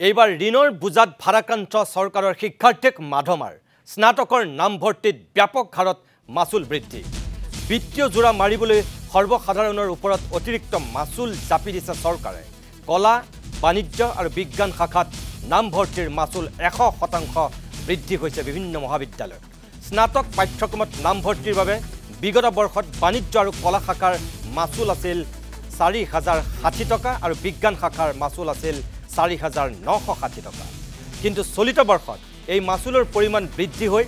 এইবাৰ ঋণৰ বুজাত ভাৰাক্ৰান্ত চৰকাৰৰ শিক্ষাৰ্থীক মাধমাৰ স্নাতকৰ নামভৰ্তিত ব্যাপক হাৰত মাচুল বৃদ্ধি বিত্তীয় জোৰা মাৰিবলৈ সৰ্বসাধাৰণৰ ওপৰত অতিৰিক্ত মাচুল জাপি দিছে চৰকাৰে কলা বাণিজ্য আৰু বিজ্ঞান শাখাত নামভৰ্তিৰ মাচুল 100% বৃদ্ধি হৈছে বিভিন্ন মহাবিদ্যালয়ত স্নাতক পাঠ্যক্ৰমত নামভৰ্তিৰ বাবে বিগত বৰ্ষত বাণিজ্য আৰু কলা শাখাৰ মাচুল আছিল 4060 টকা আৰু বিজ্ঞান শাখাৰ মাচুল আছিল 4960 টকা কিন্তু চলিত বৰ্ষত এই মাচুলৰ পৰিমাণ বৃদ্ধি হৈ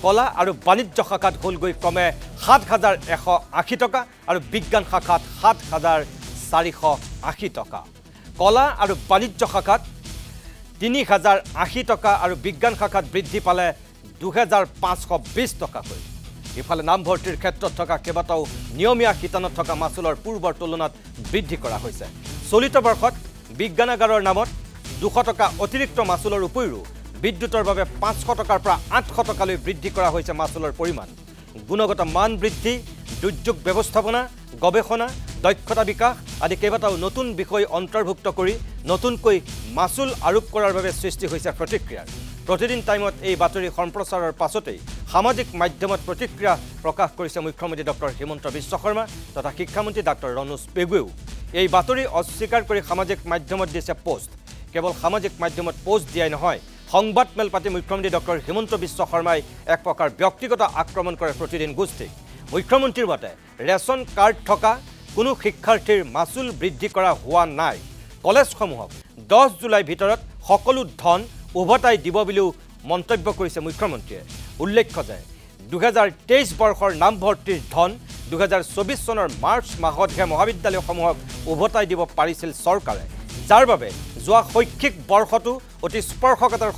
কলা আৰু বাণিজ্য শাখাত হলগৈ ক্ৰমে 7180 টকা আৰু বিজ্ঞান শাখাত 7480 টকা কলা আৰু বাণিজ্য শাখাত 3080 টকা আৰু বিজ্ঞান শাখাত বৃদ্ধি পালে 2520 টকা হৈ ইফালে নামভৰ্তিৰ ক্ষেত্ৰত থকা কেবাটাও নিয়মীয়া শিতানত থকা মাচুলৰ পূৰ্বৰ তুলনাত বৃদ্ধি কৰা হৈছে চলিত বৰ্ষত বিজ্ঞানাগাৰৰ নামত 200 টকা অতিৰিক্ত মাচুলৰ উপৰিও বিদ্যুতৰ বাবে 500 টকাৰ পৰা 800 টকালৈ বৃদ্ধি কৰা হৈছে মাচুলৰ পৰিমাণ গুণগত মান বৃদ্ধি দুৰ্যোগ ব্যৱস্থাপনা গৱেষণা দক্ষতা বিকাশ আদি কেবাটাও নতুন বিষয় অন্তৰ্ভুক্ত কৰি নতুনকৈ মাচুল আৰোপ কৰাৰ বাবে সৃষ্টি হৈছে প্ৰতিক্ৰিয়া প্ৰতিদিন টাইমত এই বাতৰি সম্প্ৰচাৰৰ পাছতেই সামাজিক মাধ্যমত প্ৰতিক্ৰিয়া প্ৰকাশ কৰিছে মুখ্যমন্ত্ৰী ডক্টৰ হিমন্ত বিশ্ব শৰ্মা তথা শিক্ষামন্ত্ৰী ডক্টৰ ৰণোজ পেগুৱেও এই বাতৰি অস্বীকাৰ কৰি সামাজিক মাধ্যমত দিছে পোষ্ট কেৱল সামাজিক মাধ্যমত পোষ্ট দিয়াই নহয় সংবাদ মেল পাতি মুখ্যমন্ত্ৰী ডক্টৰ হিমন্ত বিশ্ব শৰ্মাই এক প্ৰকাৰ ব্যক্তিগত আক্ৰমণ কৰে প্ৰতিদিন গোষ্ঠীক মুখ্যমন্ত্ৰীৰ মতে ৰেচন কাৰ্ড থকা কোনো শিক্ষাৰ্থীৰ মাচুল বৃদ্ধি কৰা হোৱা নাই কলেজসমূহক 10 জুলাই ভিতৰত সকলো ধন উভতাই দিব বুলিও মন্তব্য কৰিছে মুখ্যমন্ত্ৰীয়ে উল্লেখ্য যে 2023 বৰ্ষৰ নামভৰ্তিৰ ধন 2024 চনৰ মাৰ্চ মাহতহে মহাবিদ্যালয়সমূহক উভতাই দিব পাৰিছিল চৰকাৰে যাৰ বাবে যোৱা শৈক্ষিক বৰ্ষটো অতি স্পৰ্শকাতৰ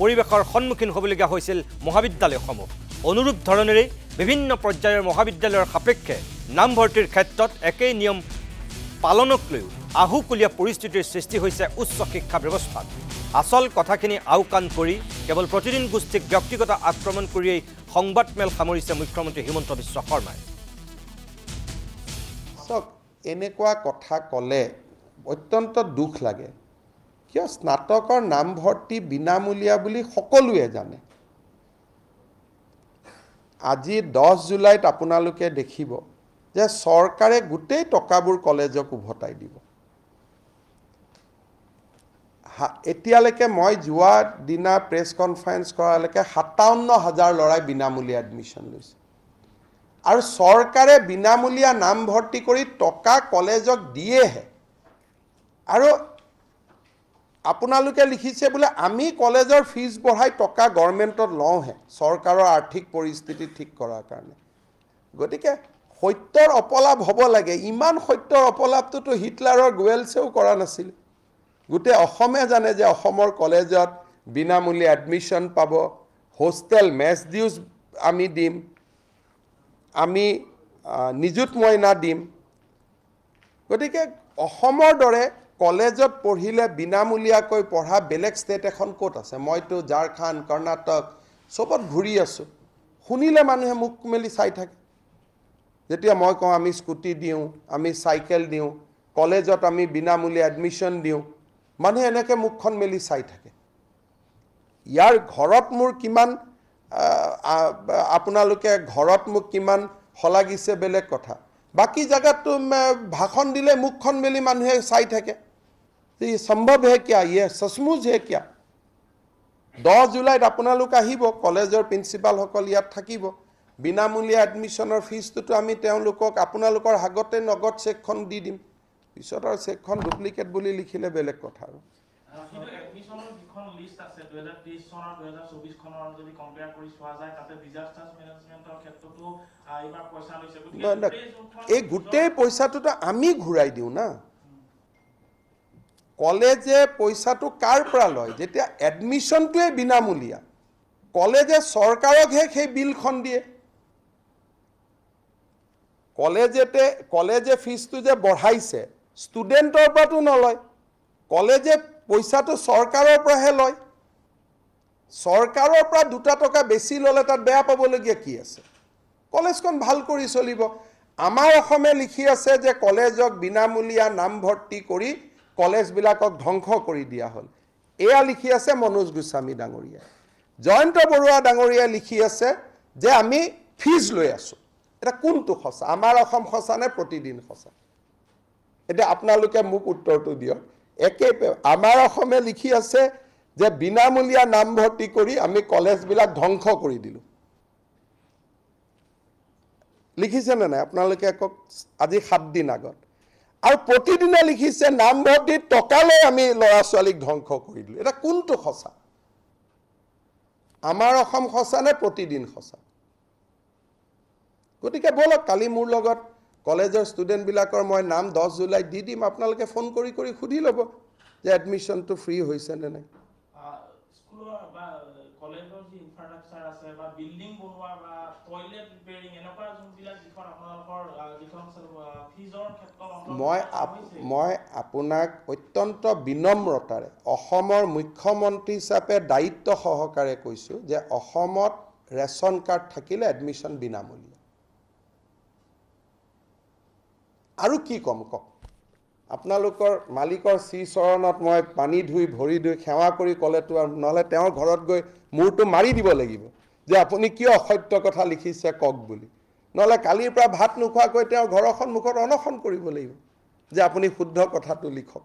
পৰিৱেশৰ সন্মুখীন হ'বলগীয়া হৈছিল মহাবিদ্যালয়সমূহ অনুৰূপ ধৰণেৰে বিভিন্ন পৰ্যায়ৰ মহাবিদ্যালয়ৰ সাপেক্ষে নামভৰ্তিৰ ক্ষেত্ৰত একেই নিয়ম পালনক লৈ আহুকলীয়া পৰিস্থিতিৰ সৃষ্টি হৈছে উচ্চ শিক্ষা ব্যৱস্থাত আসল কথাখিনি আওকাণ কৰি কেৱল প্ৰতিদিন গোষ্ঠীক ব্যক্তিগত আক্ৰমণ কৰিয়েই সংবাদ মেল সামৰিছে মুখ্যমন্ত্ৰী হিমন্ত বিশ্ব শৰ্মাই এনেকুৱা কথা ক'লে অত্যন্ত দুখ লাগে কিয় স্নাতকৰ নামভৰ্তি বিনামূলীয়া বুলি সকলোৱে জানে আজি 10 জুলাইত আপোনালোকে দেখিব যে চৰকাৰে গোটেই টকাবোৰ কলেজক উভতাই দিব এতিয়ালৈকে মই যোৱা দিনা প্ৰেছ কনফাৰেন্স কৰালৈকে 57000 ল'ৰাই বিনামূলীয়া এডমিশ্যন লৈছে আৰু চৰকাৰে বিনামূলীয়া নামভৰ্তি কৰি টকা কলেজক দিয়েহে আৰু আপোনালোকে লিখিছে বোলে আমি কলেজৰ ফিজ বঢ়াই টকা গভৰ্ণমেণ্টত লওঁহে চৰকাৰৰ আৰ্থিক পৰিস্থিতি ঠিক কৰাৰ কাৰণে গতিকে সত্যৰ অপলাপ হ'ব লাগে ইমান সত্যৰ অপলাপটোতো হিটলাৰৰ গোৱেলছেও কৰা নাছিল গোটেই অসমে জানে যে অসমৰ কলেজত বিনামূলীয়া এডমিশ্যন পাব হোষ্টেল মেছ ডিউজ আমি দিম আমি নিযুত মইনা দিম গতিকে অসমৰ দৰে কলেজত পঢ়িলে বিনামূলীয়াকৈ পঢ়া বেলেগ ষ্টেট এখন ক'ত আছে মইতো ঝাৰখণ্ড কৰ্ণাটক সবত ঘূৰি আছোঁ শুনিলে মানুহে মুখ মেলি চাই থাকে যেতিয়া মই কওঁ আমি স্কুটি দিওঁ আমি চাইকেল দিওঁ কলেজত আমি বিনামূলীয়া এডমিশ্যন দিওঁ মানুহে এনেকৈ মুখখন মেলি চাই থাকে ইয়াৰ ঘৰত মোৰ কিমান আপোনালোকে ঘৰত মোক কিমান হলাগিছে বেলেগ কথা বাকি জায়গাতো ভাষণ দিলে মুখখন মেলি মানুহে চাই থাকে যে সম্ভৱ হে কিয়া ইয়ে সচমুচ হে কিয়া 10 জুলাইত আপোনালোক আহিব কলেজৰ প্ৰিন্সিপালসকল ইয়াত থাকিব বিনামূলীয়া এডমিশ্যনৰ ফিজটোতো আমি তেওঁলোকক আপোনালোকৰ আগতে নগদ চেকখন দি দিম পিছত আৰু চেকখন ডুপ্লিকেট বুলি লিখিলে বেলেগ কথা আৰু এডমিশ্যনৰ যিখন লিষ্ট আছে 2023 চনৰ 2024 খনৰ যদি কম্পেয়াৰ কৰি চোৱা যায় তাতে ডিজাস্টাৰ মেনেজমেন্টৰ ক্ষেত্ৰতো এইবাৰ পইচা লৈছে গতিকে এই গোটেই পইচাটোতো আমি ঘূৰাই দিওঁ না কলেজে পইচাটো কাৰ পৰা লয় যেতিয়া এডমিশ্যনটোৱে বিনামূলীয়া কলেজে চৰকাৰকহে সেই বিলখন দিয়ে কলেজে ফিজটো যে বঢ়াইছে ষ্টুডেণ্টৰ পৰাতো নলয় কলেজে পইচাটো চৰকাৰৰ পৰাহে লয় চৰকাৰৰ পৰা 2 টকা বেছি ল'লে তাত বেয়া পাবলগীয়া কি আছে কলেজখন ভাল কৰি চলিব আমাৰ অসমে লিখি আছে যে কলেজক বিনামূলীয়া নামভৰ্তি কৰি কলেজবিলাকক ধ্বংস কৰি দিয়া হ'ল এয়া লিখি আছে মনোজ গোস্বামী ডাঙৰীয়া জয়ন্ত বৰুৱা ডাঙৰীয়া লিখি আছে যে আমি ফিজ লৈ আছো এটা কোনটো সঁচা আমাৰ অসম সঁচা নে প্ৰতিদিন সঁচা এটা আপোনালোকে মোক উত্তৰটো দিয়ক একে আমাৰ অসমে লিখি আছে যে বিনামূলীয়া নামভৰ্তি কৰি আমি কলেজবিলাক ধ্বংস কৰি দিলো লিখিছে নে নাই আপোনালোকে আজি 7 দিন আগত আৰু প্ৰতিদিনে লিখিছে নামভৰ্তিত টকা লৈ আমি ল'ৰা ছোৱালীক ধ্বংস কৰি দিলো এটা কোনটো সঁচা আমাৰ অসম সঁচা নে প্ৰতিদিন সঁচা গতিকে বলক কালি মোৰ লগত কলেজৰ ষ্টুডেণ্টবিলাকৰ মই নাম 10 জুলাই দি দিম আপোনালোকে ফোন কৰি কৰি সুধি ল'ব যে এডমিশ্যনটো ফ্ৰী হৈছে নে নাই স্কুলৰ বা কলেজৰ যি ইনফ্ৰাষ্ট্ৰাকচাৰ আছে বা বিল্ডিং বনোৱা বা টয়লেট ৰিপেয়াৰিং এনেকুৱা যোনবিলাক যিখন আপোনালোকৰ যিখন ফিজৰ ক্ষেত্ৰত মই আপোনাক অত্যন্ত বিনম্ৰতাৰে অসমৰ মুখ্যমন্ত্ৰী হিচাপে দায়িত্ব সহকাৰে কৈছোঁ যে অসমত ৰেচন কাৰ্ড থাকিলে এডমিশ্যন বিনামূলীয়া আৰু কি কম কওক আপোনালোকৰ মালিকৰ শ্ৰীচৰণত মই পানী ধুই ভৰি ধুই সেৱা কৰি ক'লেতো আৰু নহ'লে তেওঁৰ ঘৰত গৈ মূৰটো মাৰি দিব লাগিব যে আপুনি কিয় অসত্য কথা লিখিছে কওক বুলি নহ'লে কালিৰ পৰা ভাত নোখোৱাকৈ তেওঁৰ ঘৰৰ সন্মুখত অনশন কৰিব লাগিব যে আপুনি শুদ্ধ কথাটো লিখক